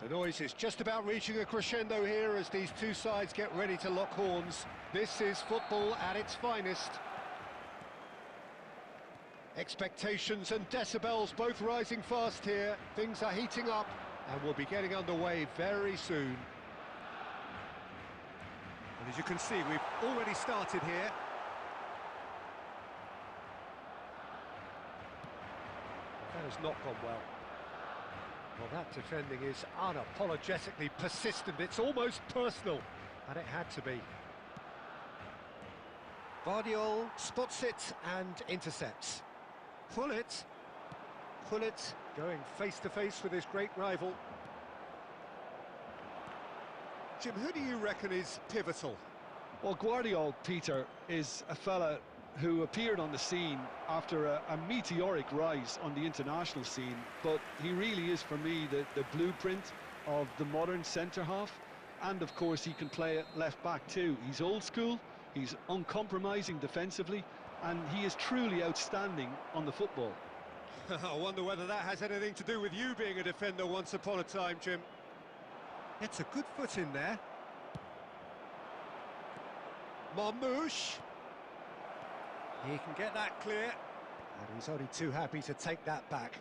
The noise is just about reaching a crescendo here as these two sides get ready to lock horns. This is football at its finest. Expectations and decibels both rising fast here. Things are heating up and we'll be getting underway very soon. And as you can see, we've already started here. That has not gone well. Well, that defending is unapologetically persistent. It's almost personal, and it had to be. Vardiol spots it and intercepts. Pullet going face-to-face with his great rival. Jim, who do you reckon is pivotal? Well, Guardiola, Peter, is a fella who appeared on the scene after a meteoric rise on the international scene, but he really is, for me, the blueprint of the modern centre-half, and of course he can play at left-back too. He's old school, he's uncompromising defensively, and he is truly outstanding on the football. I wonder whether that has anything to do with you being a defender once upon a time, Jim. It's a good foot in there. Marmouche. He can get that clear, and he's only too happy to take that back.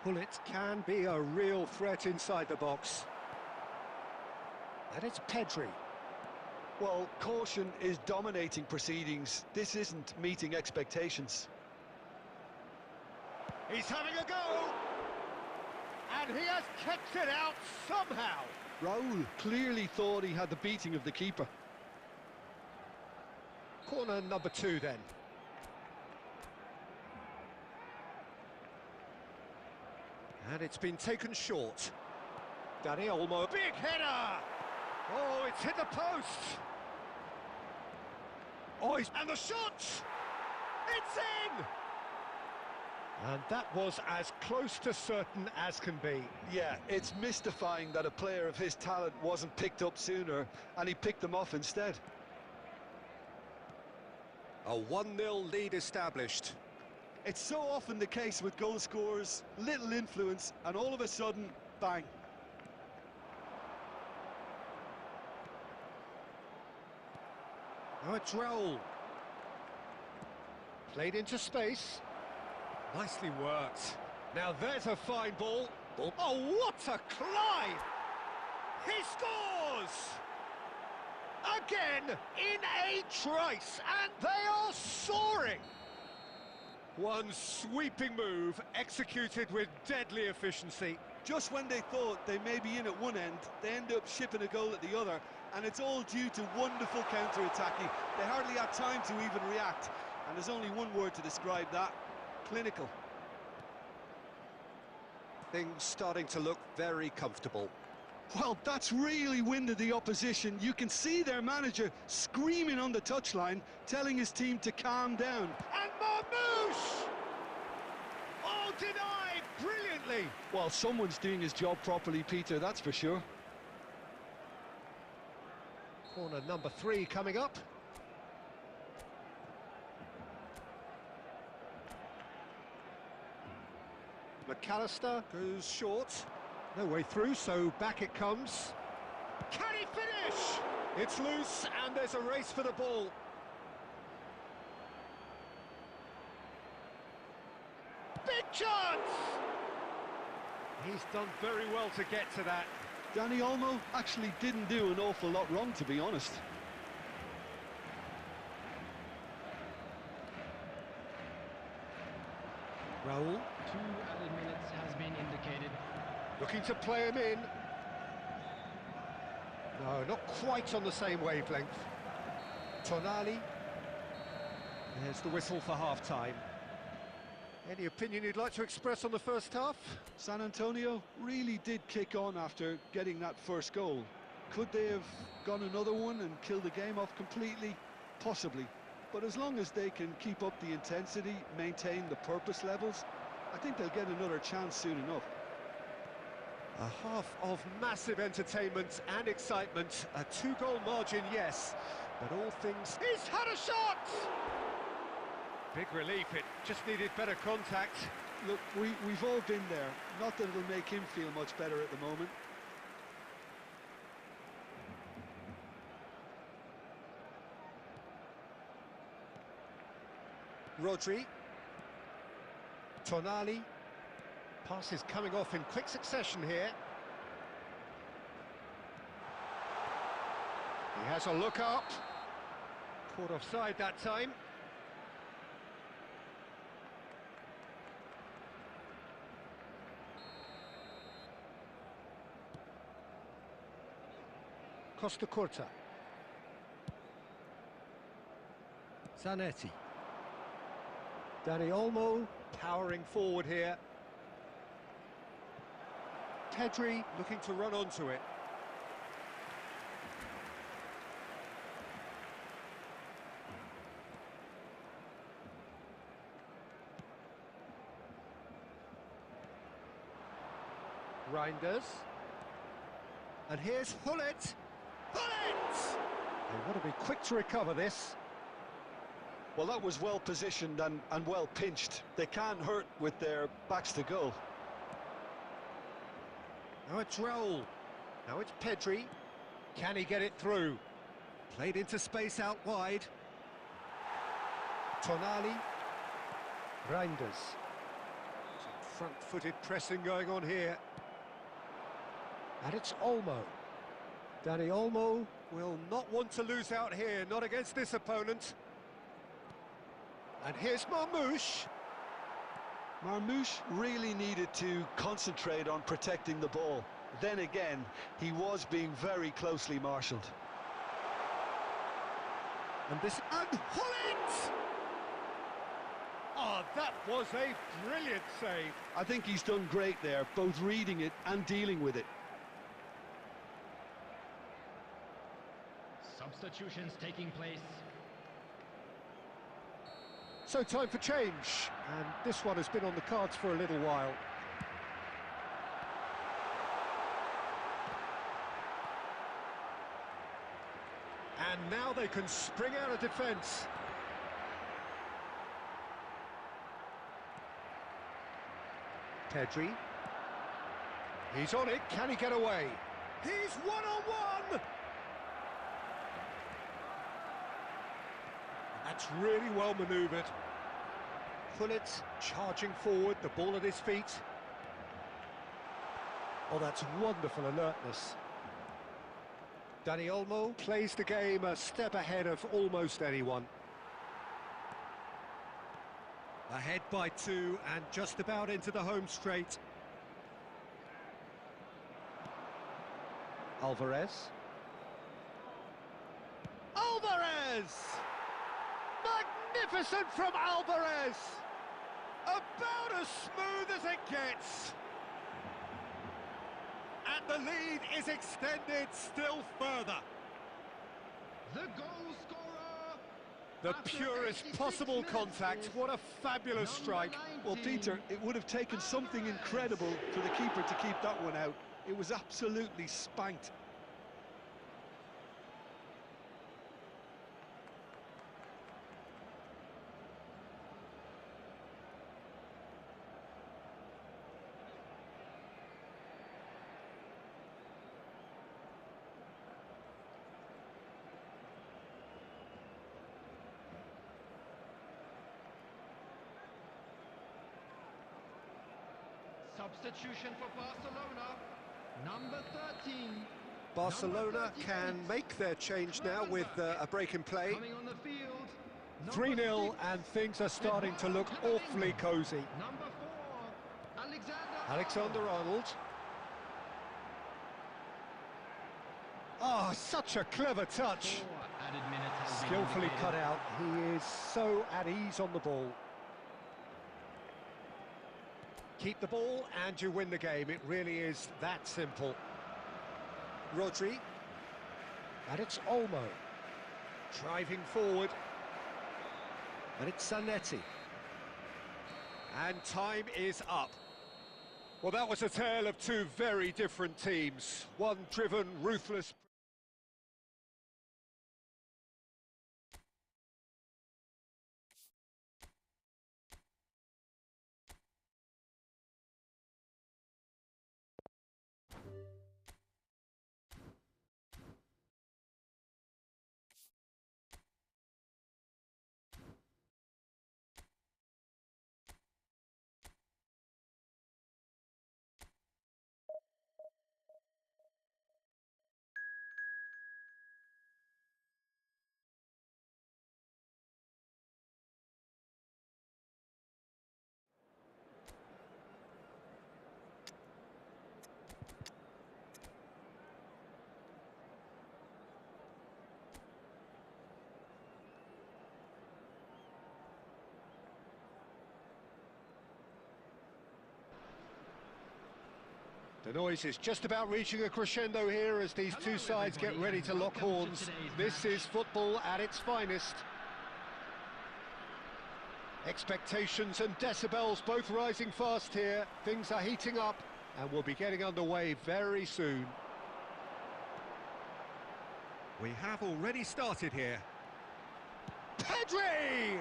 Pullet can be a real threat inside the box. And it's Pedri. Well, caution is dominating proceedings. This isn't meeting expectations. He's having a go! And he has kept it out somehow! Raul clearly thought he had the beating of the keeper. Corner number 2 then. And it's been taken short. Dani Olmo, big header! Oh, it's hit the post! Oh, and the shot! It's in! And that was as close to certain as can be. Yeah, it's mystifying that a player of his talent wasn't picked up sooner, and he picked them off instead. A 1-0 lead established. It's so often the case with goal scorers, little influence, and all of a sudden, bang. Now it's Raul. Played into space. Nicely worked. Now there's a fine ball. Oh, what a climb! He scores! Again, in a trice, and they are soaring! One sweeping move, executed with deadly efficiency. Just when they thought they may be in at one end, they end up shipping a goal at the other, and it's all due to wonderful counter-attacking. They hardly had time to even react, and there's only one word to describe that: clinical. Things starting to look very comfortable. Well, that's really winded the opposition. You can see their manager screaming on the touchline, telling his team to calm down. And Marmouche! Oh, denied brilliantly! Well, someone's doing his job properly, Peter, that's for sure. Corner number 3 coming up. McAllister goes short. No way through, so back it comes. Can he finish? It's loose, and there's a race for the ball. Big chance! He's done very well to get to that. Dani Olmo actually didn't do an awful lot wrong, to be honest. Raul. 2 added minutes has been indicated. Looking to play him in. No, not quite on the same wavelength. Tonali. There's the whistle for half-time. Any opinion you'd like to express on the first half? San Antonio really did kick on after getting that first goal. Could they have gone another one and killed the game off completely? Possibly. But as long as they can keep up the intensity, maintain the purpose levels, I think they'll get another chance soon enough. A half of massive entertainment and excitement. A 2-goal margin, yes, but all things... He's had a shot! Big relief, it just needed better contact. Look, we've all been there. Not that it'll make him feel much better at the moment. Rodri. Tonali. Passes coming off in quick succession here. He has a look up. Caught offside that time. Costa Curta. Zanetti. Dani Olmo powering forward here. Pedri looking to run onto it. Reinders. And here's Hullet. Hullet! They want to be quick to recover this. Well, that was well positioned and well pinched. They can't hurt with their backs to goal. Now it's Raul. Now it's Pedri. Can he get it through? Played into space out wide. Tonali. Reinders. Some front-footed pressing going on here. And it's Olmo. Dani Olmo will not want to lose out here, not against this opponent. And here's Marmoush. Marmoush really needed to concentrate on protecting the ball. Then again, he was being very closely marshalled. And this... And Hullet! Oh, that was a brilliant save. I think he's done great there, both reading it and dealing with it. Substitutions taking place. So time for change, and this one has been on the cards for a little while. And now they can spring out of defence. Pedri. He's on it, can he get away? He's one-on-one! That's really well manoeuvred. Hullet charging forward, the ball at his feet. Oh, that's wonderful alertness. Dani Olmo plays the game a step ahead of almost anyone. Ahead by 2 and just about into the home straight. Alvarez. Alvarez! Magnificent from Alvarez! About as smooth as it gets! And the lead is extended still further. The goal scorer! The purest possible contact. What a fabulous strike. Well, Peter, it would have taken something incredible for the keeper to keep that one out. It was absolutely spanked. Substitution for Barcelona, number 13. Barcelona can make their change now with a break in play. Coming on the field, 3-0 and things are starting to look awfully cosy. Number 4, Alexander-Arnold. Oh, such a clever touch. 4 added minutes has been Skillfully indicated. cut out. He is so at ease on the ball. Keep the ball and you win the game. It really is that simple. Rodri. And it's Olmo. Driving forward. And it's Zanetti. And time is up. Well, that was a tale of two very different teams. One driven, ruthless... The noise is just about reaching a crescendo here as these two sides get ready to lock horns. This is football at its finest. Expectations and decibels both rising fast here. Things are heating up and we'll be getting underway very soon. We have already started here. Pedri!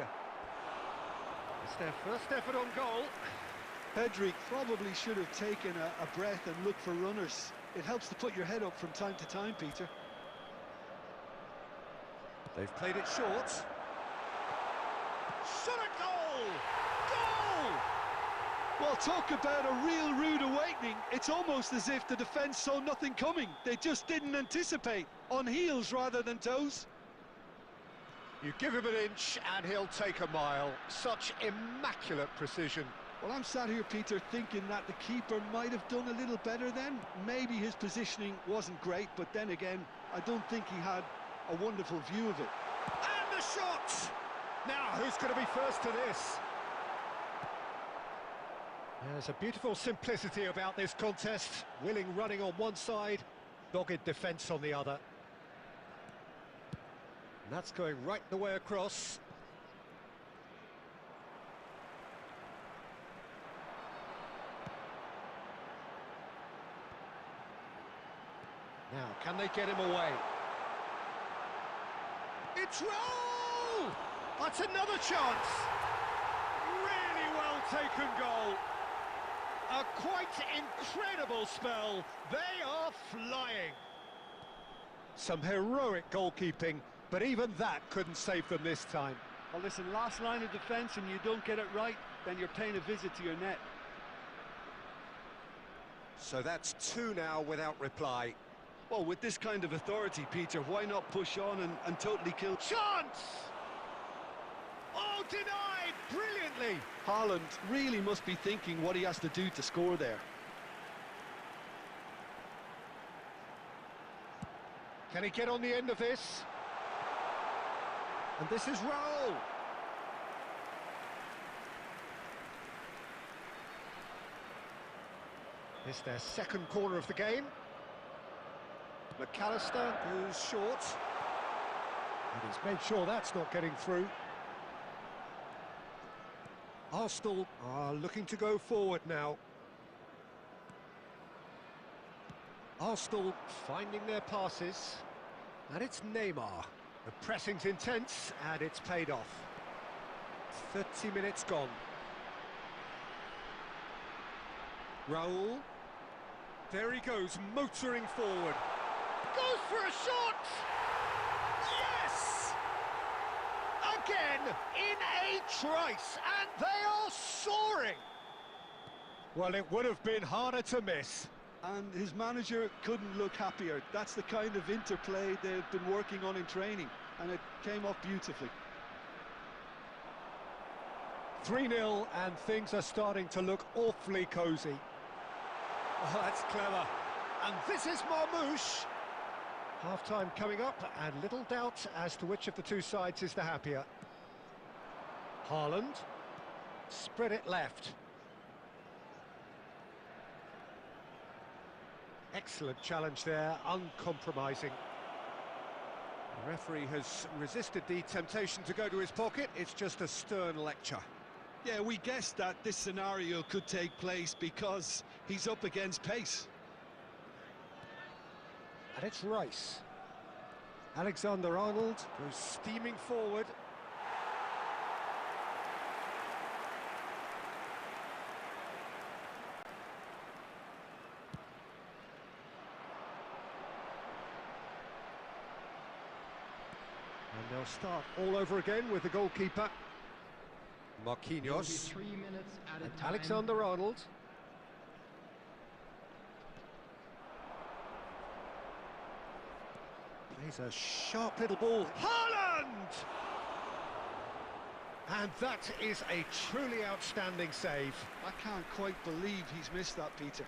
It's their first effort on goal. Pedri probably should have taken a breath and looked for runners. It helps to put your head up from time to time, Peter. They've played it short. Shot a goal! Goal! Well, talk about a real rude awakening. It's almost as if the defence saw nothing coming. They just didn't anticipate. On heels rather than toes. You give him an inch and he'll take a mile. Such immaculate precision. Well, I'm sat here, Peter, thinking that the keeper might have done a little better then. Maybe his positioning wasn't great, but then again, I don't think he had a wonderful view of it. And the shot! Now, who's going to be first to this? There's a beautiful simplicity about this contest. Willing running on one side, dogged defence on the other. And that's going right the way across. Now, can they get him away? It's Raul! That's another chance! Really well taken goal. A quite incredible spell. They are flying. Some heroic goalkeeping, but even that couldn't save them this time. Well, listen, last line of defence and you don't get it right, then you're paying a visit to your net. So that's two now without reply. Well, with this kind of authority, Peter, why not push on and totally kill? Chance! Oh, denied brilliantly! Haaland really must be thinking what he has to do to score there. Can he get on the end of this? And this is Raul! It's their second corner of the game. McAllister goes short. And he's made sure that's not getting through. Arsenal are looking to go forward now. Arsenal finding their passes. And it's Neymar. The pressing's intense and it's paid off. 30 minutes gone. Raul. There he goes, motoring forward. Goes for a shot! Yes! Again, in a trice, and they are soaring! Well, it would have been harder to miss. And his manager couldn't look happier. That's the kind of interplay they've been working on in training, and it came off beautifully. 3-0, and things are starting to look awfully cosy. Oh, that's clever. And this is Marmouche. Half-time coming up, and little doubt as to which of the two sides is the happier. Haaland. Spread it left. Excellent challenge there, uncompromising. The referee has resisted the temptation to go to his pocket. It's just a stern lecture. Yeah, we guessed that this scenario could take place because he's up against pace. And it's Rice. Alexander-Arnold goes steaming forward. And they'll start all over again with the goalkeeper. Marquinhos. 3 minutes at a And time. Alexander-Arnold. Plays a sharp little ball. Haaland! And that is a truly outstanding save. I can't quite believe he's missed that, Peter.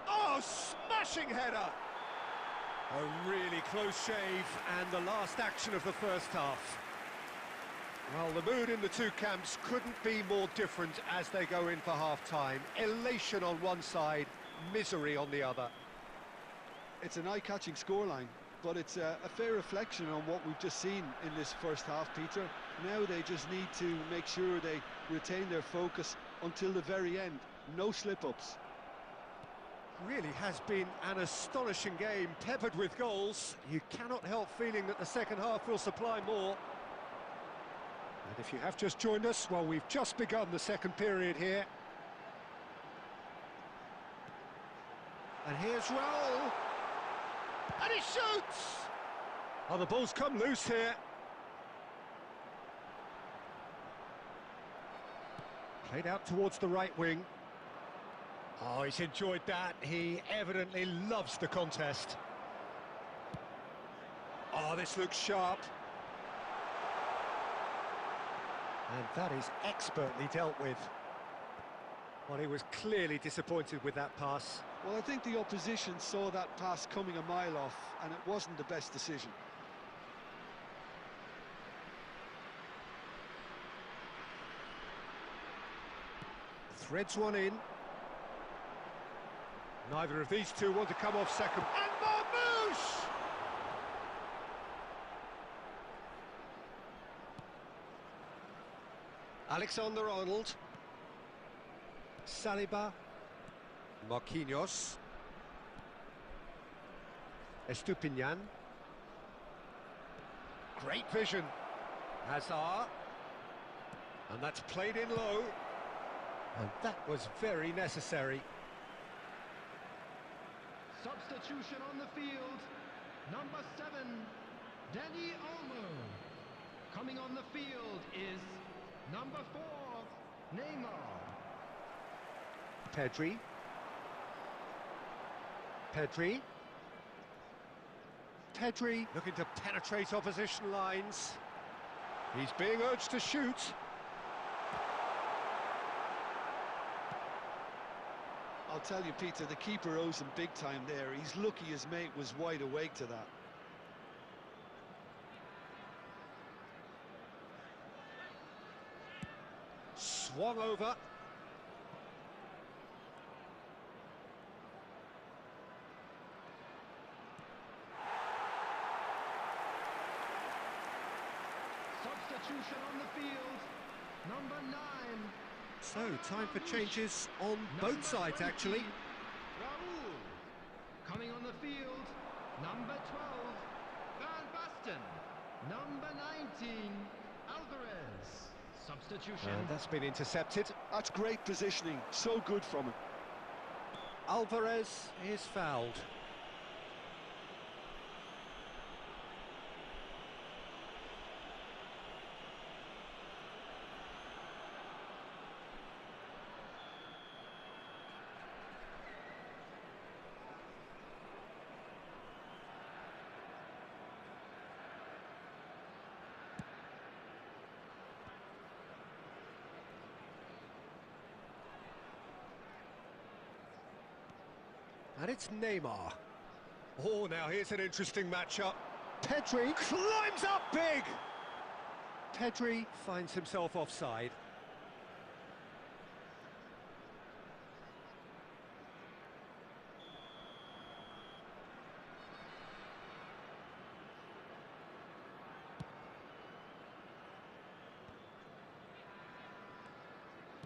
Oh, smashing header! A really close shave, and the last action of the first half. Well, the mood in the two camps couldn't be more different as they go in for half-time. Elation on one side, misery on the other. It's an eye-catching scoreline, but it's a fair reflection on what we've just seen in this first half, Peter. Now they just need to make sure they retain their focus until the very end. No slip-ups. Really has been an astonishing game, peppered with goals. You cannot help feeling that the second half will supply more. And if you have just joined us, well, we've just begun the second period here. And here's Raul. And he shoots! Oh, the ball's come loose here. Played out towards the right wing. Oh, he's enjoyed that. He evidently loves the contest. Oh, this looks sharp. And that is expertly dealt with. Well, he was clearly disappointed with that pass. Well, I think the opposition saw that pass coming a mile off, and it wasn't the best decision. Threads one in. Neither of these two want to come off second. And Marmouche! Alexander-Arnold. Saliba. Marquinhos. Estupinian. Great vision. Hazard. And that's played in low. And that was very necessary. Substitution on the field. Number 7, Danny Olmo. Coming on the field is number 4, Neymar. Pedri. Pedri. Pedri looking to penetrate opposition lines. He's being urged to shoot. I'll tell you, Peter, the keeper owes him big time there. He's lucky his mate was wide awake to that. Swung over. Substitution on the field. Number 9. So, time for changes on both sides, actually. Raul. Coming on the field, number 12, Van Basten. Number 19, Alvarez. Substitution. And that's been intercepted. That's great positioning. So good from him. Alvarez is fouled. And it's Neymar. Oh, now here's an interesting matchup. Pedri climbs up big! Pedri finds himself offside.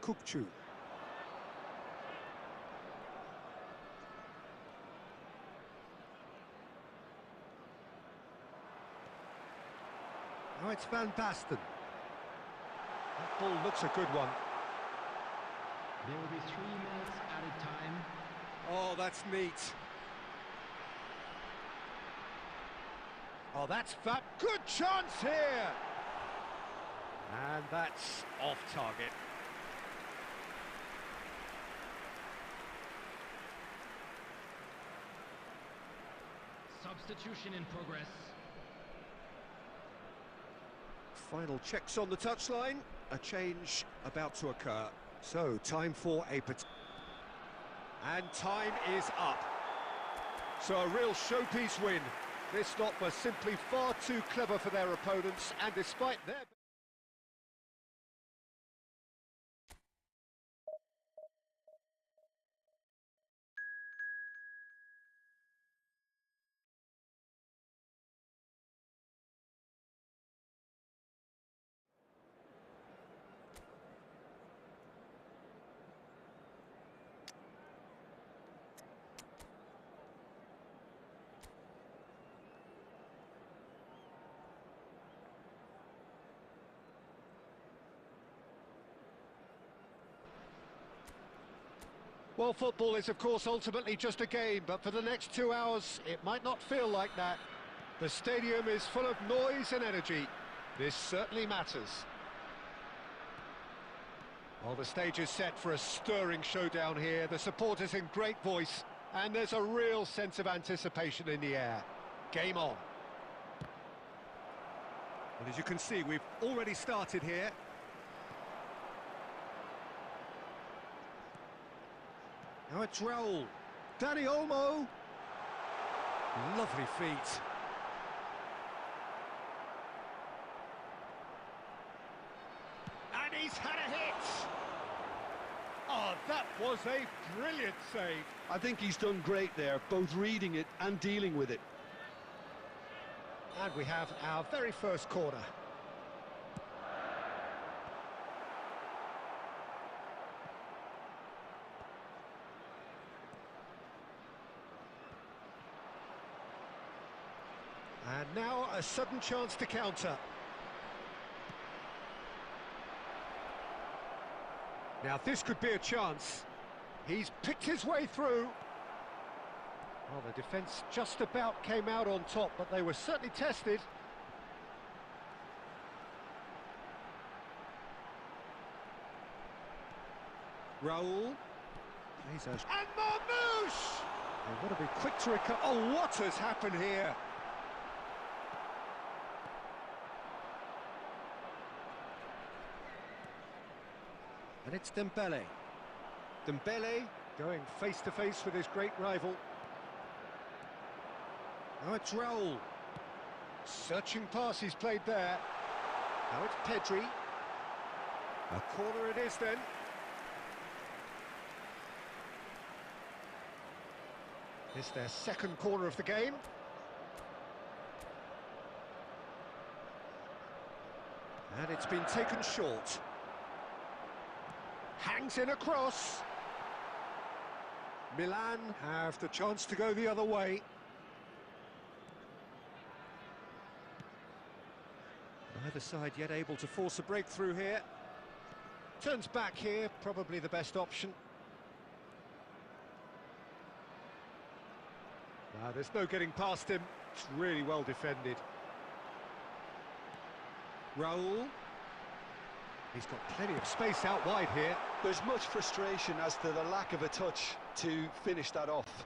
Kupchu. Now it's Van Basten. That ball looks a good one. There will be 3 minutes added time. Oh, that's neat. Oh, that's fat. Good chance here! And that's off target. Substitution in progress. Final checks on the touchline. A change about to occur. So, time for a... And time is up. So, a real showpiece win. This lot were simply far too clever for their opponents, and despite their... Well, football is, of course, ultimately just a game, but for the next 2 hours, it might not feel like that. The stadium is full of noise and energy. This certainly matters. Well, the stage is set for a stirring showdown here. The supporters in great voice, and there's a real sense of anticipation in the air. Game on. Well, as you can see, we've already started here. Now it's Raul. Danny Olmo. Lovely feet. And he's had a hit. Oh, that was a brilliant save. I think he's done great there, both reading it and dealing with it. And we have our very first corner. And now a sudden chance to counter. Now this could be a chance. He's picked his way through. Well, the defence just about came out on top, but they were certainly tested. Raul. And Marmouche! They've got to be quick to recover. Oh, what has happened here? And it's Dembele. Dembele going face-to-face with his great rival. Now it's Raul. Searching pass he's played there. Now it's Pedri. A corner it is then. It's their second corner of the game. And it's been taken short. Hangs in a cross. Milan have the chance to go the other way. Neither side yet able to force a breakthrough here. Turns back here, probably the best option. There's no getting past him. It's really well defended. Raul. He's got plenty of space out wide here. There's much frustration as to the lack of a touch to finish that off.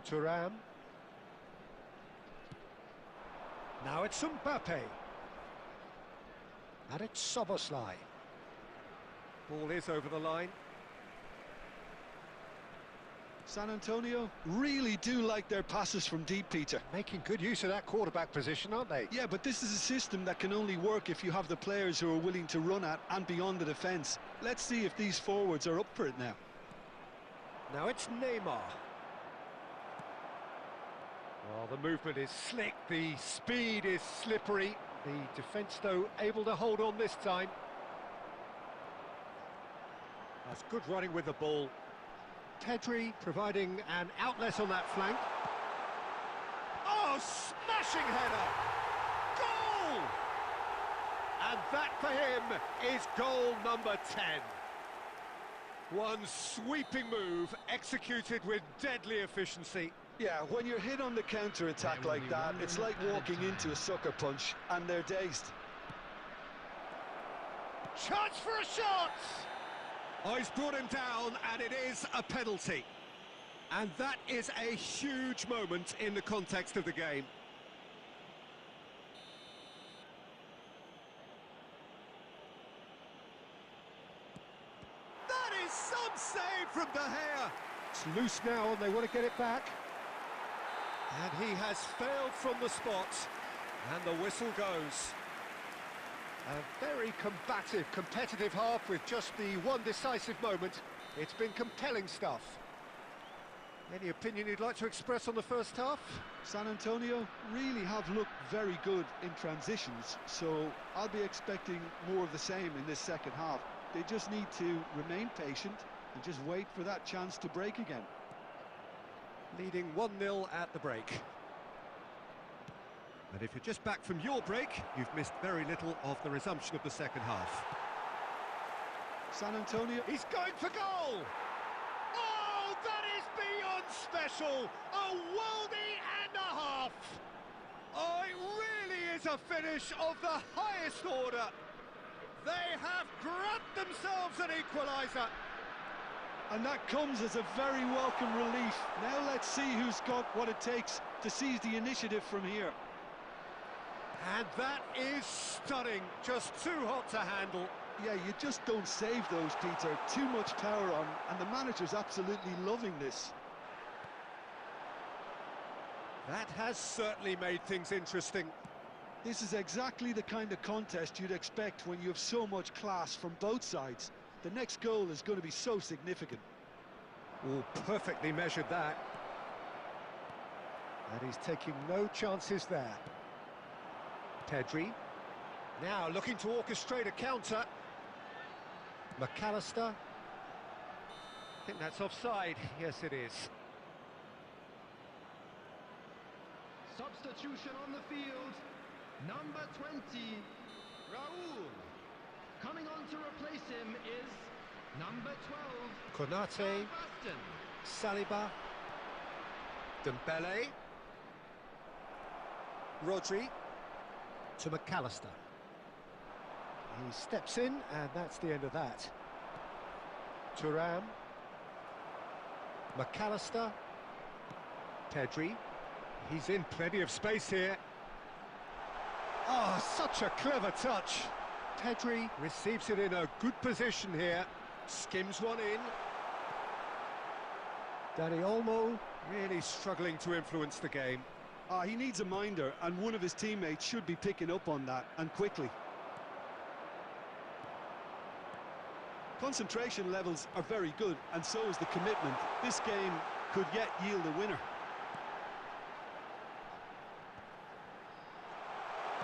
Thuram. Now it's Mbappe. And it's Szoboszlai. Ball is over the line. San Antonio really do like their passes from deep, Peter. Making good use of that quarterback position, aren't they? Yeah, but this is a system that can only work if you have the players who are willing to run at and beyond the defence. Let's see if these forwards are up for it now. Now it's Neymar. Well, the movement is slick, the speed is slippery. The defence, though, able to hold on this time. That's good running with the ball. Pedri providing an outlet on that flank. Oh, smashing header! Goal! And that for him is goal number 10. One sweeping move executed with deadly efficiency. Yeah, when you're hit on the counter-attack like that, it's like walking into a sucker punch and they're dazed. Chance for a shot! Oh, he's brought him down, and it is a penalty. And that is a huge moment in the context of the game. That is some save from De Gea. It's loose now, and they want to get it back. And he has failed from the spot, and the whistle goes. A very combative, competitive half with just the one decisive moment. It's been compelling stuff. Any opinion you'd like to express on the first half? San Antonio really have looked very good in transitions, so I'll be expecting more of the same in this second half. They just need to remain patient and just wait for that chance to break again. Leading 1-0 at the break. And if you're just back from your break, you've missed very little of the resumption of the second half. San Antonio. He's going for goal! Oh, that is beyond special! A worldie and a half! Oh, it really is a finish of the highest order! They have grabbed themselves an equaliser! And that comes as a very welcome relief. Now let's see who's got what it takes to seize the initiative from here. And that is stunning, just too hot to handle. Yeah, you just don't save those, Peter. Too much power on, and the manager's absolutely loving this. That has certainly made things interesting. This is exactly the kind of contest you'd expect when you have so much class from both sides. The next goal is going to be so significant. Oh, perfectly measured that. And he's taking no chances there. Pedri. Now looking to orchestrate a counter. McAllister. I think that's offside. Yes, it is. Substitution on the field. Number 20, Raul. Coming on to replace him is number 12, Konate. Baston. Saliba. Dembele. Rodri. To McAllister. He steps in, and that's the end of that. Thuram. McAllister. Pedri. He's in plenty of space here. Oh, such a clever touch. Pedri receives it in a good position here. Skims one in. Dani Olmo really struggling to influence the game. He needs a minder, and one of his teammates should be picking up on that, and quickly. Concentration levels are very good, and so is the commitment. This game could yet yield a winner.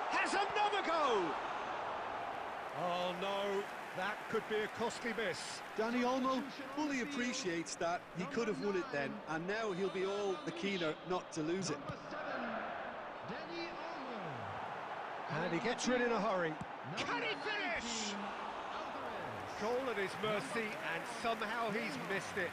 Has another go! Oh no, that could be a costly miss. Dani Olmo fully appreciates that. He could have won it then, and now he'll be all the keener not to lose it. Number 7, Dani Olmo. And he gets rid in a hurry. Can Number he finish? 19, Alvarez. Goal at his mercy, and somehow he's missed it.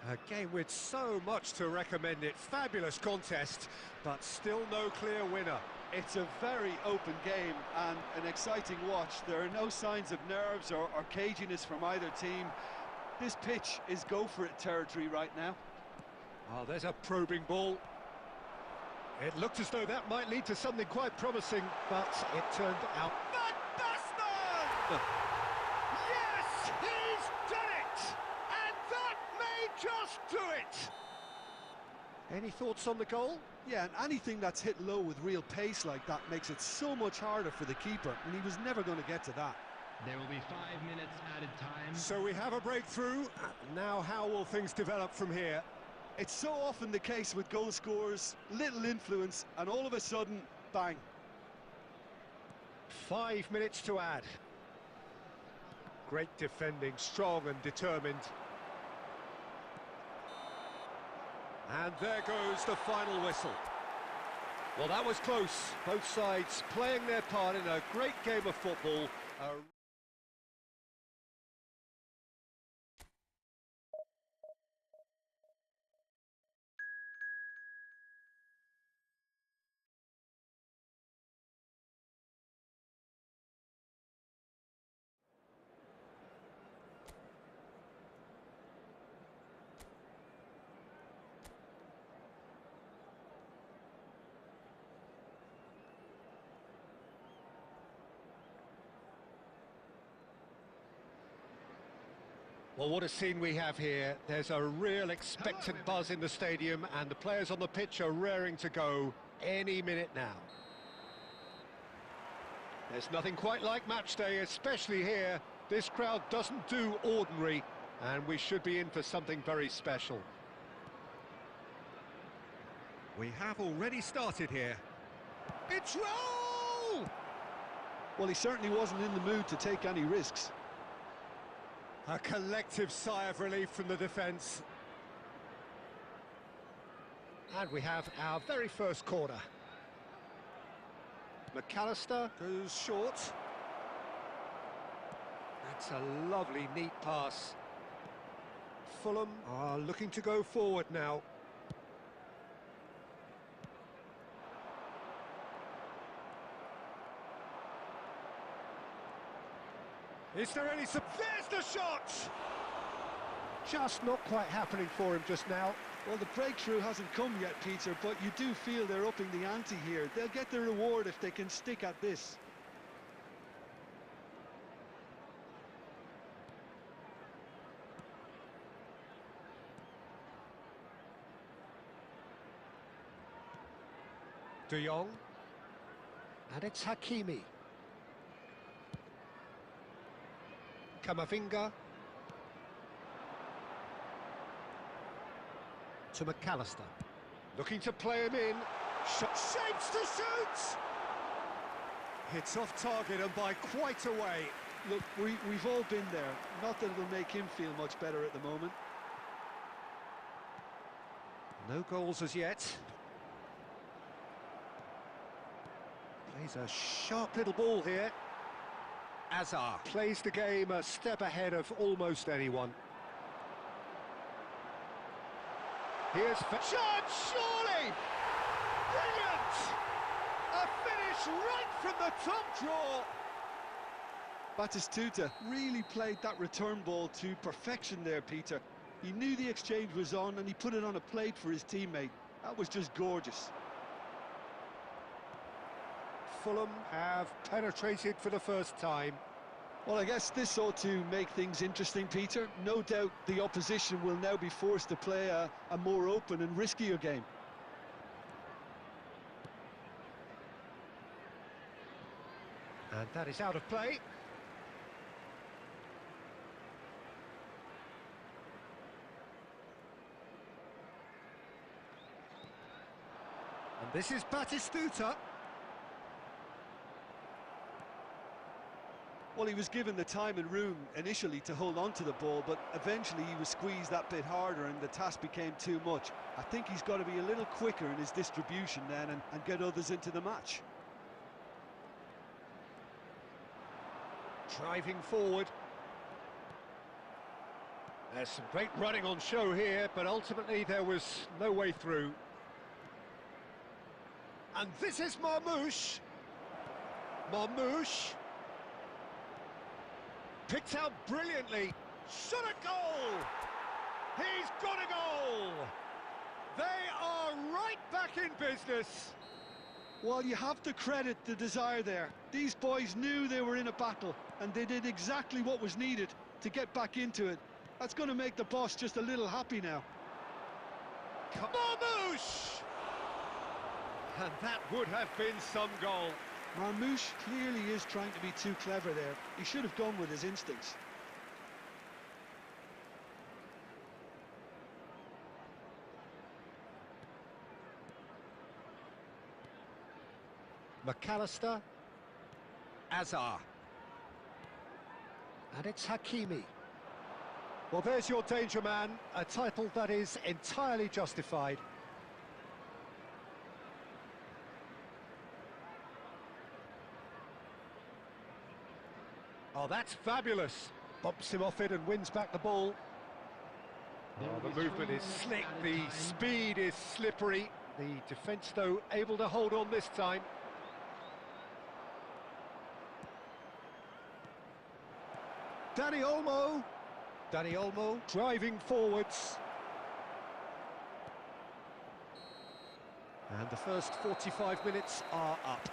A game with so much to recommend it. Fabulous contest, but still no clear winner. It's a very open game and an exciting watch. There are no signs of nerves or caginess from either team. This pitch is go-for-it territory right now. Oh, there's a probing ball. It looked as though that might lead to something quite promising, but it turned out... Van Basten! Yes, he's done it! And that may just do it! Any thoughts on the goal? Yeah, and anything that's hit low with real pace like that makes it so much harder for the keeper, and he was never going to get to that. There will be 5 minutes added time. So we have a breakthrough. Now how will things develop from here? It's so often the case with goal scorers, little influence, and all of a sudden, bang. 5 minutes to add. Great defending, strong and determined. And there goes the final whistle. Well, that was close. Both sides playing their part in a great game of football. Well, what a scene we have here. There's a real expectant buzz in the stadium, and the players on the pitch are raring to go any minute now. There's nothing quite like match day, especially here. This crowd doesn't do ordinary, and we should be in for something very special. We have already started here. It's Raul! Well, he certainly wasn't in the mood to take any risks. A collective sigh of relief from the defence. And we have our very first corner. McAllister goes short. That's a lovely, neat pass. Fulham are looking to go forward now. Is there any... There's the shot! Just not quite happening for him just now. Well, the breakthrough hasn't come yet, Peter, but you do feel they're upping the ante here. They'll get the reward if they can stick at this. De Jong. And it's Hakimi. Camavinga. To McAllister. Looking to play him in. Shot shapes to shoot! Hits off target and by quite a way. Look, we've all been there. Not that it'll make him feel much better at the moment. No goals as yet. Plays a sharp little ball here. Azar plays the game a step ahead of almost anyone. Here's shot, surely! Brilliant! A finish right from the top draw. Batistuta really played that return ball to perfection there, Peter. He knew the exchange was on and he put it on a plate for his teammate. That was just gorgeous. Fulham have penetrated for the first time. Well, I guess this ought to make things interesting, Peter. No doubt the opposition will now be forced to play a more open and riskier game. And that is out of play. And this is Batistuta. Well, he was given the time and room initially to hold on to the ball, but eventually he was squeezed that bit harder and the task became too much. I think he's got to be a little quicker in his distribution then and get others into the match. Driving forward. There's some great running on show here, but ultimately there was no way through. And this is Marmoush. Marmoush. Picked out brilliantly. Shot a goal! He's got a goal! They are right back in business. Well, you have to credit the desire there. These boys knew they were in a battle, and they did exactly what was needed to get back into it. That's going to make the boss just a little happy now. Marmoush! And that would have been some goal. Marmoush clearly is trying to be too clever there. He should have gone with his instincts. McAllister. Azar. And it's Hakimi. Well, there's your danger man, a title that is entirely justified. Oh, that's fabulous. Bumps him off it and wins back the ball. Oh, the movement is slick, the speed is slippery. The defence, though, able to hold on this time. Dani Olmo. Dani Olmo driving forwards. And the first 45 minutes are up.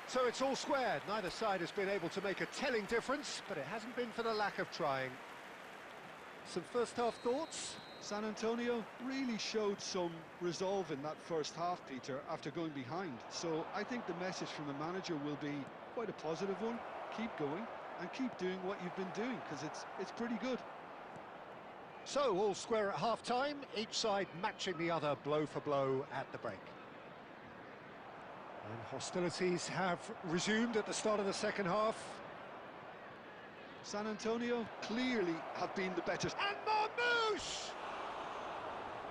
So it's all squared. Neither side has been able to make a telling difference, but it hasn't been for the lack of trying. Some first-half thoughts? San Antonio really showed some resolve in that first half, Peter, after going behind. So I think the message from the manager will be quite a positive one. Keep going and keep doing what you've been doing, because it's pretty good. So all square at half-time, each side matching the other blow for blow at the break. And hostilities have resumed at the start of the second half. San Antonio clearly have been the better. And Marmouche!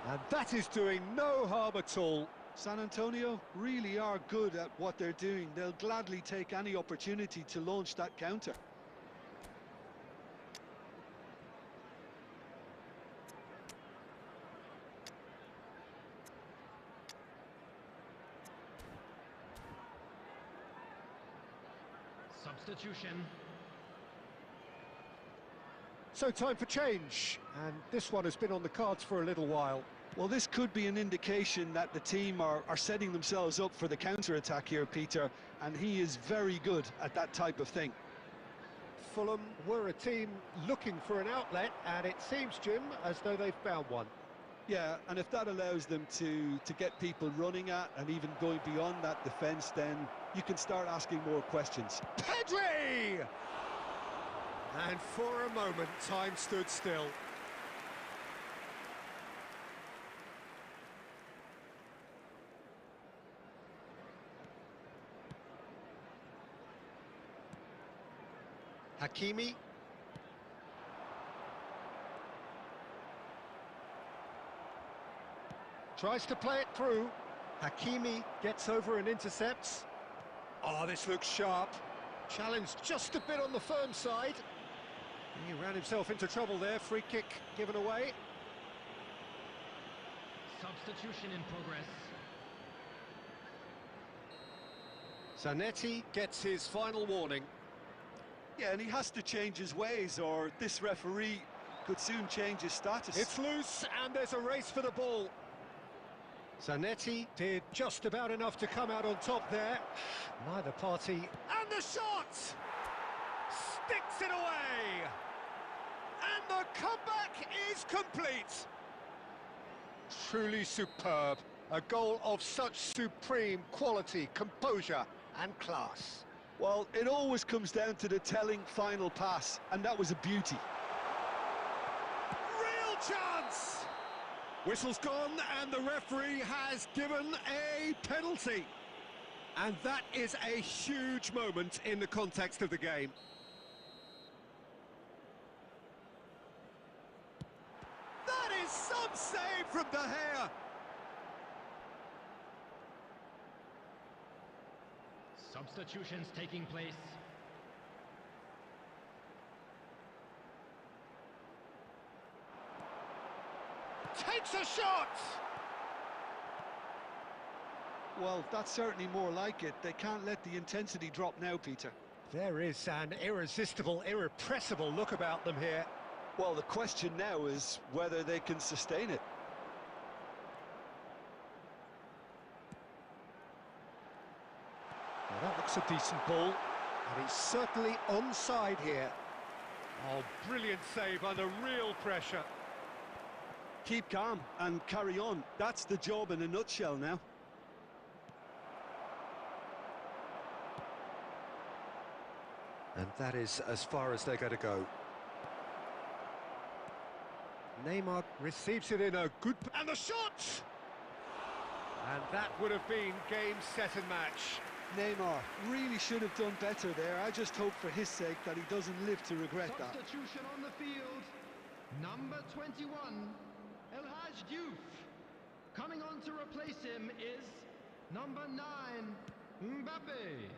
And that is doing no harm at all. San Antonio really are good at what they're doing. They'll gladly take any opportunity to launch that counter. Substitution. So time for change, and this one has been on the cards for a little while. Well, this could be an indication that the team are setting themselves up for the counter-attack here, Peter, and he is very good at that type of thing. Fulham were a team looking for an outlet, and it seems, Jim, as though they've found one. Yeah, and if that allows them to get people running at and even going beyond that defence, then you can start asking more questions. Pedri! And for a moment, time stood still. Hakimi. Tries to play it through. Hakimi gets over and intercepts. Oh, this looks sharp. Challenged just a bit on the firm side. He ran himself into trouble there. Free kick given away. Substitution in progress. Zanetti gets his final warning. Yeah, and he has to change his ways, or this referee could soon change his status. It's loose, and there's a race for the ball. Zanetti did just about enough to come out on top there. Neither party. And the shot! Sticks it away! And the comeback is complete! Truly superb. A goal of such supreme quality, composure and class. Well, it always comes down to the telling final pass, and that was a beauty. Real chance! Whistle's gone, and the referee has given a penalty. And that is a huge moment in the context of the game. That is some save from De Gea. Substitutions taking place. Takes a shot! Well, that's certainly more like it. They can't let the intensity drop now, Peter. There is an irresistible, irrepressible look about them here. Well, the question now is whether they can sustain it. Well, that looks a decent ball, and he's certainly onside here. Oh, brilliant save under real pressure. Keep calm and carry on. That's the job in a nutshell now. And that is as far as they're going to go. Neymar receives it in a good... And the shot! And that would have been game, set and match. Neymar really should have done better there. I just hope for his sake that he doesn't live to regret that. Substitution on the field. Number 21, El Hadj Diouf. Coming on to replace him is number 9, Mbappe.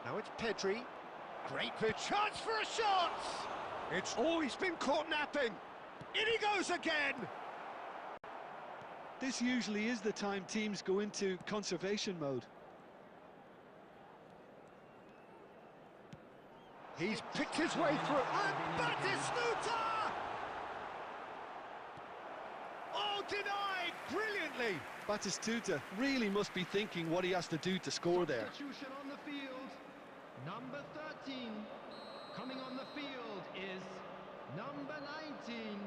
Now it's Pedri. Great for chance for a shot! It's always been caught napping. In he goes again! This usually is the time teams go into conservation mode. He's picked his way through. And Batistuta! Oh, denied brilliantly. Batistuta really must be thinking what he has to do to score there. Substitution on the field. Number 13. Coming on the field is number 19,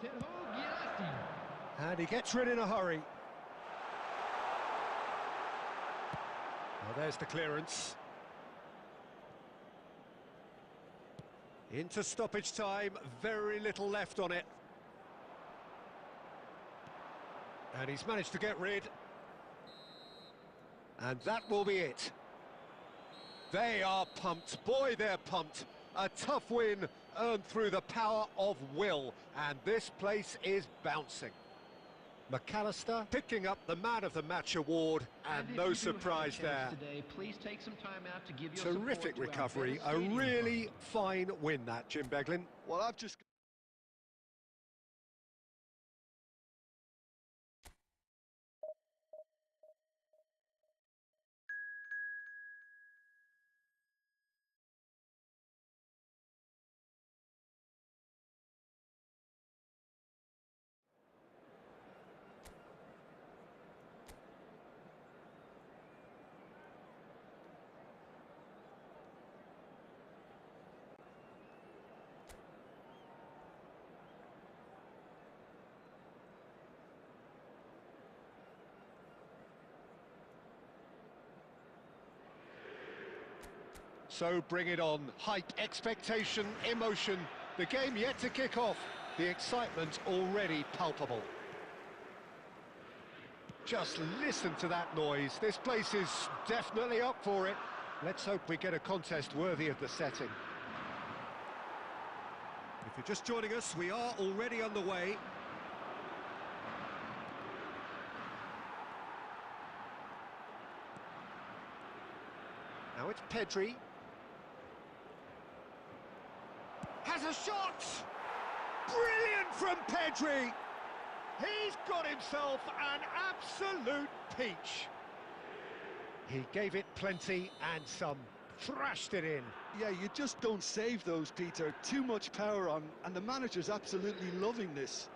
Sergio Guirassy. And he gets rid in a hurry. Well, there's the clearance. Into stoppage time, very little left on it. And he's managed to get rid. And that will be it. They are pumped. Boy, they're pumped. A tough win earned through the power of will. And this place is bouncing. McAllister picking up the Man of the Match award, and no surprise there. Today, please take some time out to give your Terrific recovery, a really fine win that, Jim Beglin. Well, I've just... So bring it on. Hype, expectation, emotion. The game yet to kick off. The excitement already palpable. Just listen to that noise. This place is definitely up for it. Let's hope we get a contest worthy of the setting. If you're just joining us, we are already underway. Now it's Pedri. Has a shot! Brilliant from Pedri! He's got himself an absolute peach. He gave it plenty and some, thrashed it in. Yeah, you just don't save those, Peter. Too much power on, and the manager's absolutely loving this.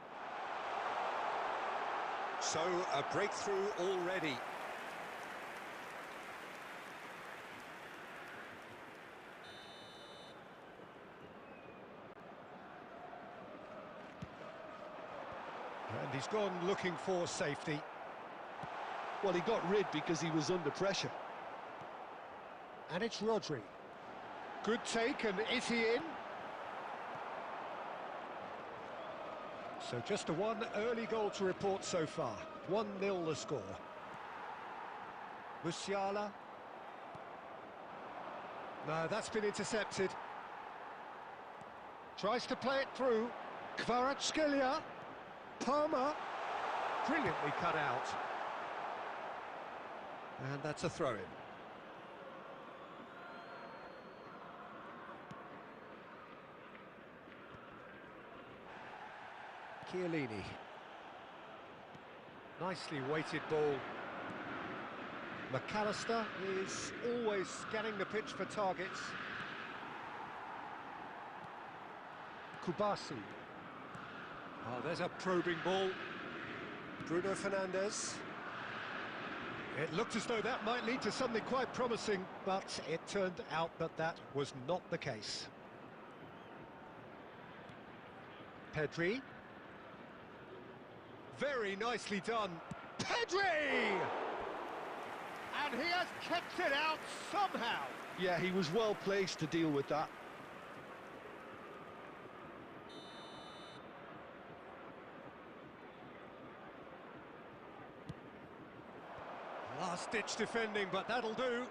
So, a breakthrough already. And he's gone looking for safety. Well, he got rid because he was under pressure. And it's Rodri. Good take, and is he in? So just a one early goal to report so far. 1-0 the score. Musiala. No, that's been intercepted. Tries to play it through. Kvaratskhelia. Palmer. Brilliantly cut out. And that's a throw-in. Chiellini. Nicely weighted ball. McAllister is always scanning the pitch for targets. Kubasi. Oh, there's a probing ball. Bruno Fernandes. It looked as though that might lead to something quite promising, but it turned out that that was not the case. Pedri. Very nicely done. Pedri! And he has kept it out somehow. Yeah, he was well placed to deal with that. Last-ditch defending, but that'll do.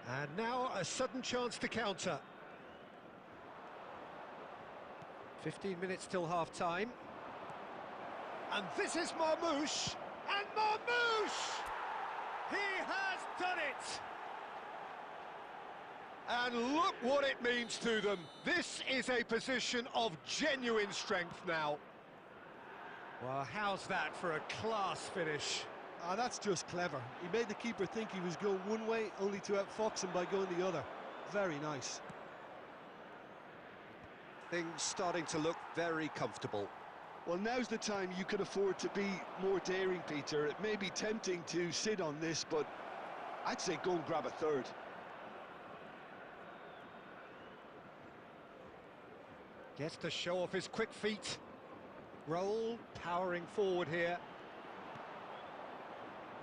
And now a sudden chance to counter. 15 minutes till half-time. And this is Marmoush. And Marmoush! He has done it! And look what it means to them. This is a position of genuine strength now. Well, how's that for a class finish? Ah, that's just clever. He made the keeper think he was going one way, only to outfox him by going the other. Very nice. Things starting to look very comfortable. Well, now's the time you can afford to be more daring, Peter. It may be tempting to sit on this, but I'd say go and grab a third. Gets to show off his quick feet. Roll, powering forward here.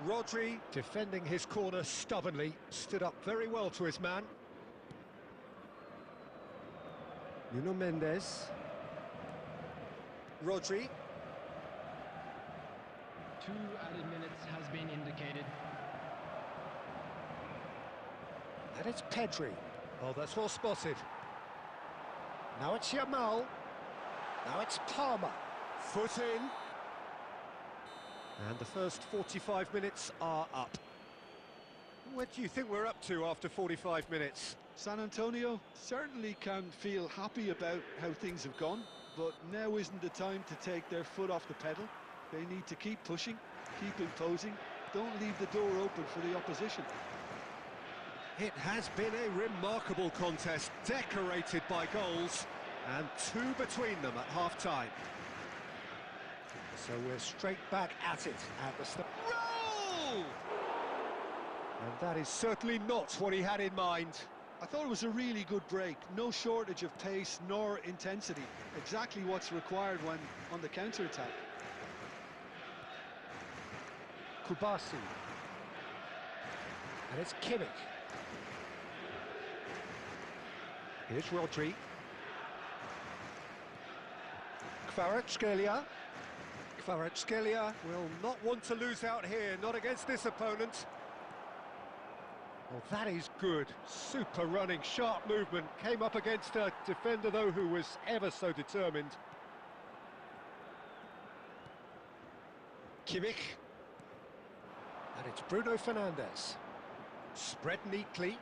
Rodri, defending his corner stubbornly, stood up very well to his man. Nuno Mendes. Rodri. 2 added minutes has been indicated. And it's Pedri. Oh, that's well spotted. Now it's Yamal. Now it's Palmer. Foot in. And the first 45 minutes are up. What do you think we're up to after 45 minutes? San Antonio certainly can feel happy about how things have gone, but now isn't the time to take their foot off the pedal. They need to keep pushing, keep imposing, don't leave the door open for the opposition. It has been a remarkable contest, decorated by goals, and two between them at half-time. So we're straight back at it at the start. Roll! And that is certainly not what he had in mind. I thought it was a really good break. No shortage of pace nor intensity. Exactly what's required when on the counter-attack. Kubasi. And it's Kimmich. Here's Rodri. Kvaratskhelia. Kvaratskhelia will not want to lose out here, not against this opponent. Well, that is good. Super running, sharp movement. Came up against a defender, though, who was ever so determined. Kimmich. And it's Bruno Fernandes. Spread neatly.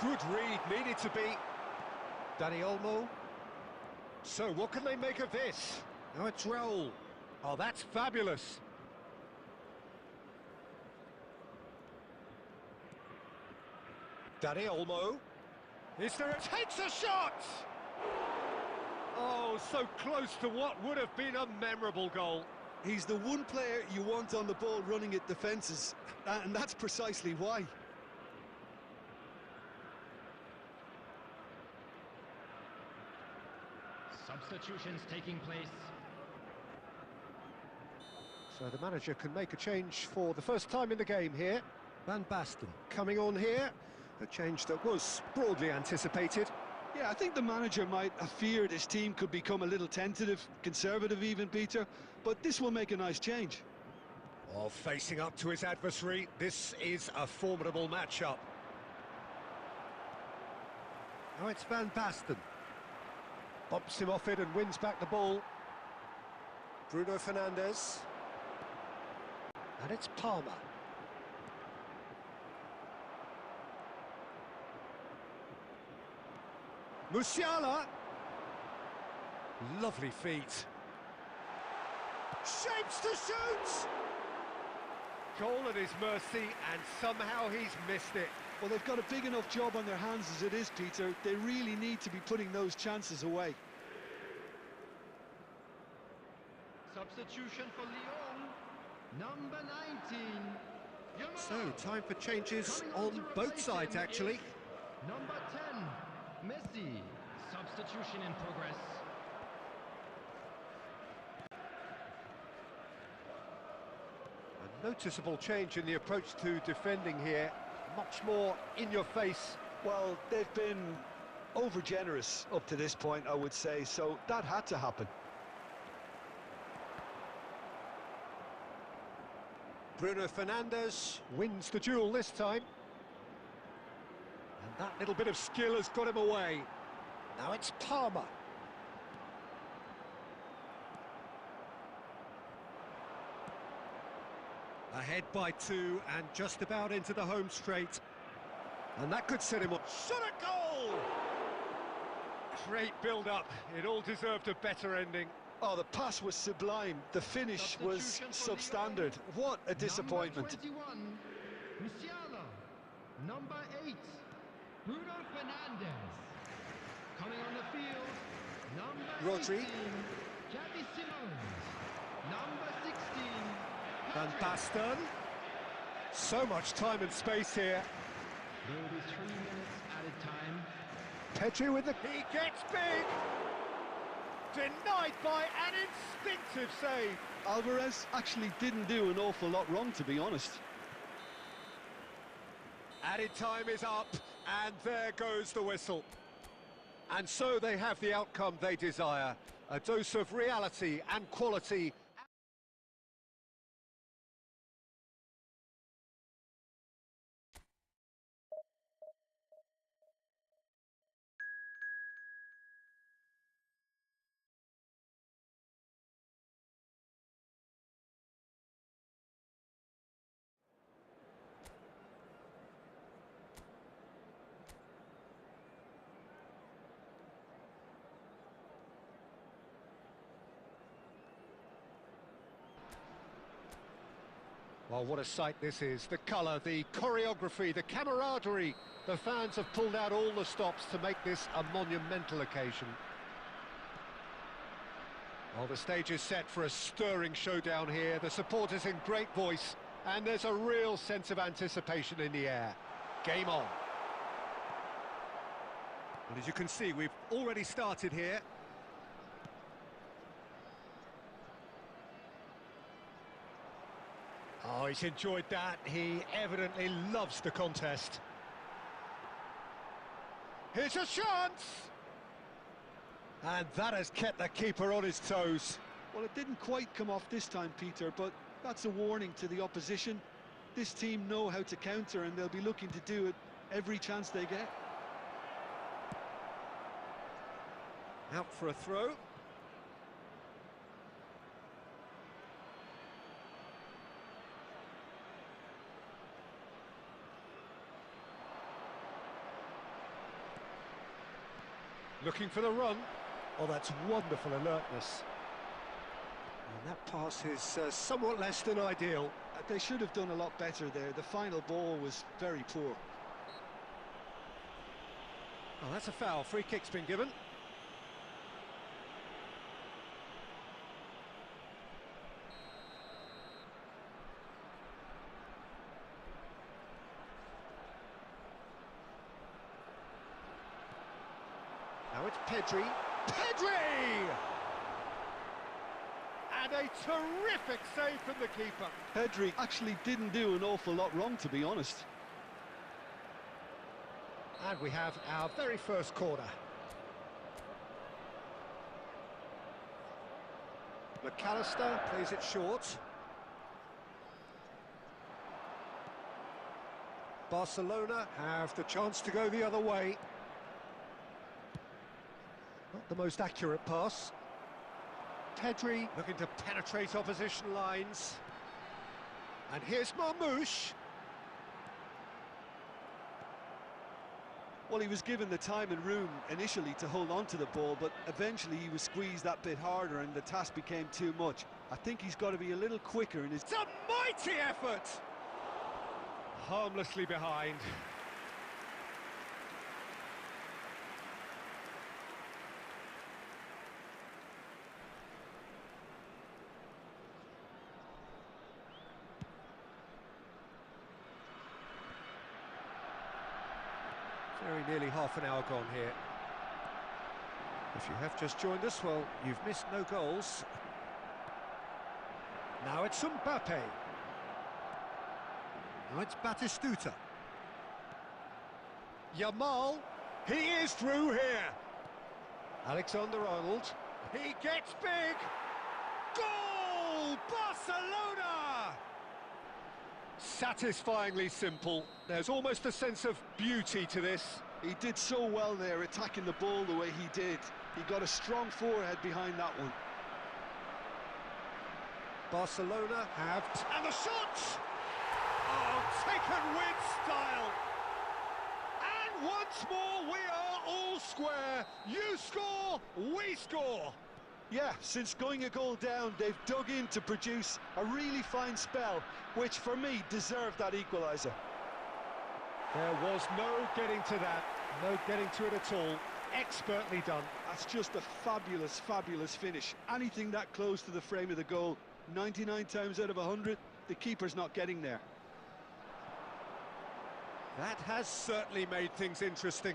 Good read, needed to be. Dani Olmo. So, what can they make of this? Now it's Raul. Oh, that's fabulous. Dani Olmo. Is there a... Takes a shot! Oh, so close to what would have been a memorable goal. He's the one player you want on the ball running at defences, and that's precisely why. Substitutions taking place. So the manager can make a change for the first time in the game here. Van Basten coming on here. A change that was broadly anticipated. Yeah, I think the manager might have feared his team could become a little tentative, conservative even, Peter, but this will make a nice change. Well, facing up to his adversary, this is a formidable matchup. Now it's Van Basten. Bumps him off it and wins back the ball. Bruno Fernandes. And it's Palmer. Musiala. Lovely feet. Shapes to shoot! Goal at his mercy, and somehow he's missed it. Well, they've got a big enough job on their hands as it is, Peter. They really need to be putting those chances away. Substitution for Lyon, number 19. Yamal. So, time for changes Coming on to both replace sides, him actually. is number 10, Messi. Substitution in progress. A noticeable change in the approach to defending here. Much more in your face. Well, they've been over-generous up to this point, I would say, so that had to happen. Bruno Fernandes wins the duel this time. And that little bit of skill has got him away. Now it's Palmer. Ahead by two and just about into the home straight. And that could set him up. Shot a goal! Great build-up. It all deserved a better ending. Oh, the pass was sublime. The finish was substandard. What a disappointment. Number 21, Musiala. Number 8, Bruno Fernandes. Coming on the field, number Rodri. 18, Xavi Simons. Number 16, Van Pedri. Basten. So much time and space here. There will be 3 minutes added time. Pedri with the... He gets big! Denied by an instinctive save. Alvarez actually didn't do an awful lot wrong, to be honest. Added time is up, and there goes the whistle. And so they have the outcome they desire. A dose of reality and quality Well, what a sight this is. The colour, the choreography, the camaraderie. The fans have pulled out all the stops to make this a monumental occasion. Well, the stage is set for a stirring showdown here. The supporters in great voice, and there's a real sense of anticipation in the air. Game on. And as you can see, we've already started here. Oh, he's enjoyed that. He evidently loves the contest. Here's a chance! And that has kept the keeper on his toes. Well, it didn't quite come off this time, Peter, but that's a warning to the opposition. This team know how to counter, and they'll be looking to do it every chance they get. Out for a throw. Looking for the run. Oh, that's wonderful alertness. And that pass is somewhat less than ideal. They should have done a lot better there. The final ball was very poor. Oh, that's a foul. Free kick's been given. Now it's Pedri. Pedri! And a terrific save from the keeper. Pedri actually didn't do an awful lot wrong, to be honest. And we have our very first corner. McAllister plays it short. Barcelona have the chance to go the other way. Not the most accurate pass. Pedri looking to penetrate opposition lines. And here's Marmoush. Well, he was given the time and room initially to hold on to the ball, but eventually he was squeezed that bit harder and the task became too much. I think he's got to be a little quicker in his... It's a mighty effort! Harmlessly behind. Very nearly half an hour gone here. If you have just joined us, well, you've missed no goals. Now it's Mbappe. Now it's Batistuta. Yamal, he is through here. Alexander-Arnold, he gets big. Goal! Barcelona! Satisfyingly simple. There's almost a sense of beauty to this. He did so well there, attacking the ball the way he did. He got a strong forehead behind that one. Barcelona have... And the shot! Oh, taken with style. And once more, we are all square. You score, we score. Yeah, since going a goal down, they've dug in to produce a really fine spell, which for me deserved that equaliser. There was no getting to that, no getting to it at all. Expertly done. That's just a fabulous, fabulous finish. Anything that close to the frame of the goal, 99 times out of 100, the keeper's not getting there. That has certainly made things interesting.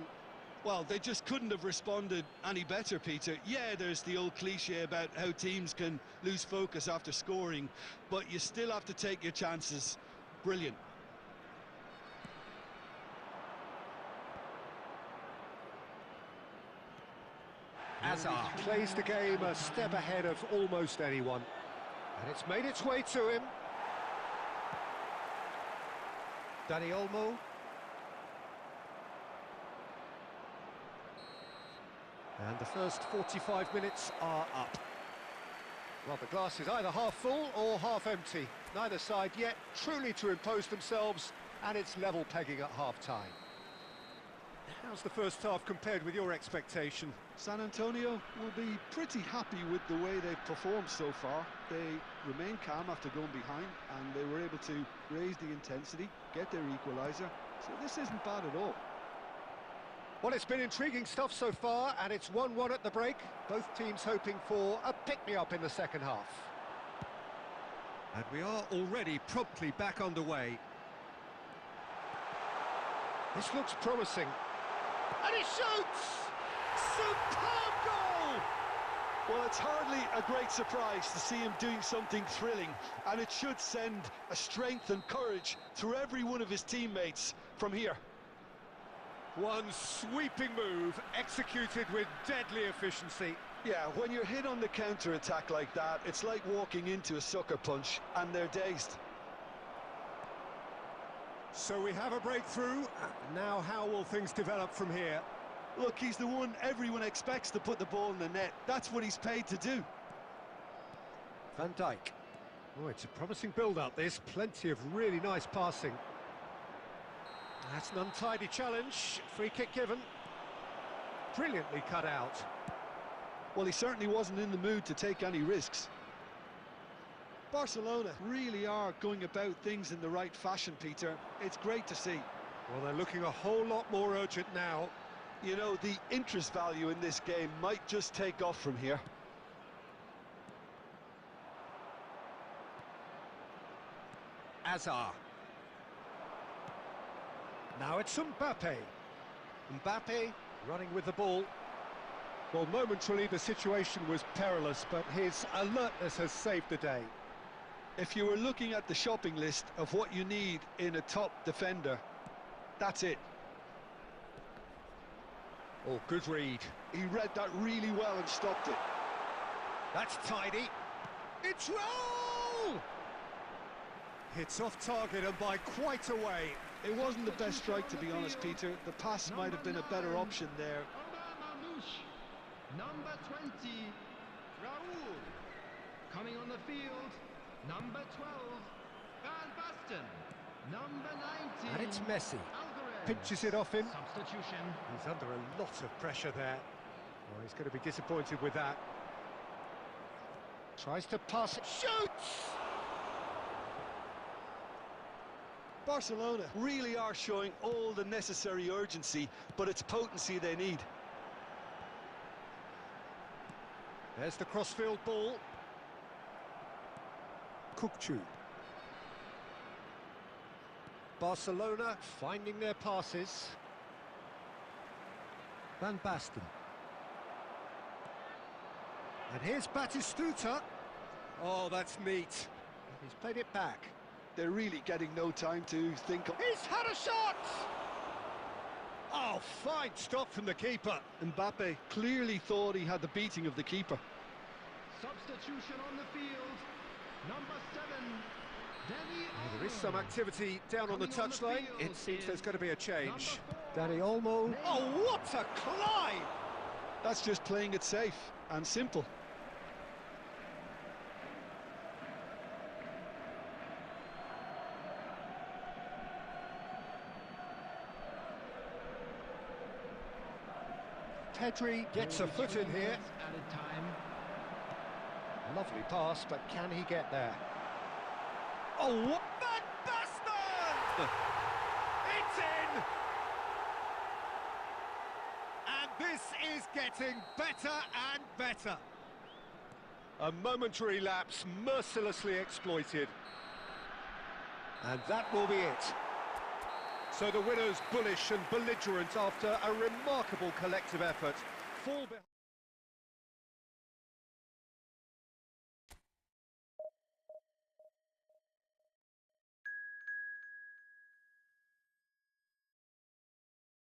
Well, they just couldn't have responded any better, Peter. Yeah, there's the old cliche about how teams can lose focus after scoring, but you still have to take your chances. Brilliant. Hazard plays the game a step ahead of almost anyone. And it's made its way to him. Dani Olmo. And the first 45 minutes are up. Well, the glass is either half full or half empty. Neither side yet truly to impose themselves, and it's level pegging at half-time. How's the first half compared with your expectation? San Antonio will be pretty happy with the way they've performed so far. They remain calm after going behind, and they were able to raise the intensity, get their equaliser, so this isn't bad at all. Well, it's been intriguing stuff so far, and it's 1-1 at the break. Both teams hoping for a pick-me-up in the second half. And we are already promptly back underway. This looks promising. And he shoots! Superb goal! Well, it's hardly a great surprise to see him doing something thrilling, and it should send a strength and courage through every one of his teammates from here. One sweeping move, executed with deadly efficiency. Yeah, when you're hit on the counter-attack like that, it's like walking into a sucker punch, and they're dazed. So we have a breakthrough. Now how will things develop from here? Look, he's the one everyone expects to put the ball in the net. That's what he's paid to do. Van Dijk. Oh, it's a promising build-up, this. Plenty of really nice passing. That's an untidy challenge. Free kick given. Brilliantly cut out. Well, he certainly wasn't in the mood to take any risks. Barcelona really are going about things in the right fashion, Peter. It's great to see. Well, they're looking a whole lot more urgent now. You know, the interest value in this game might just take off from here. Azar. Now it's Mbappe. Mbappe running with the ball. Well, momentarily the situation was perilous, but his alertness has saved the day. If you were looking at the shopping list of what you need in a top defender, that's it. Oh, good read. He read that really well and stopped it. That's tidy. It's roll! Hits off target and by quite a way. It wasn't the best strike, to be honest, Peter. The pass might have been a better option there. Number 20, Raúl. Coming on the field, number 12, Van Basten. Number 19, And it's Messi. Alvarez. Pinches it off him. Substitution. He's under a lot of pressure there. Oh, he's going to be disappointed with that. Tries to pass it. Shoots! Barcelona really are showing all the necessary urgency, but it's potency they need. There's the crossfield ball. Kukçu. Barcelona finding their passes. Van Basten. And here's Batistuta. Oh, that's neat. He's played it back. They're really getting no time to think of. He's had a shot! Oh, fine stop from the keeper. Mbappe clearly thought he had the beating of the keeper. Substitution on the field. Number 7, Danny Olmo. There is some activity down on the Coming on the touchline. field It seems there's going to be a change. number 4, Danny Olmo. Oh, what a climb! That's just playing it safe and simple. Pedri gets a foot in here. Added time. Lovely pass, but can he get there? Oh, what? Van Basten! It's in! And this is getting better and better. A momentary lapse mercilessly exploited. And that will be it. So the winners bullish and belligerent after a remarkable collective effort. Fall behind.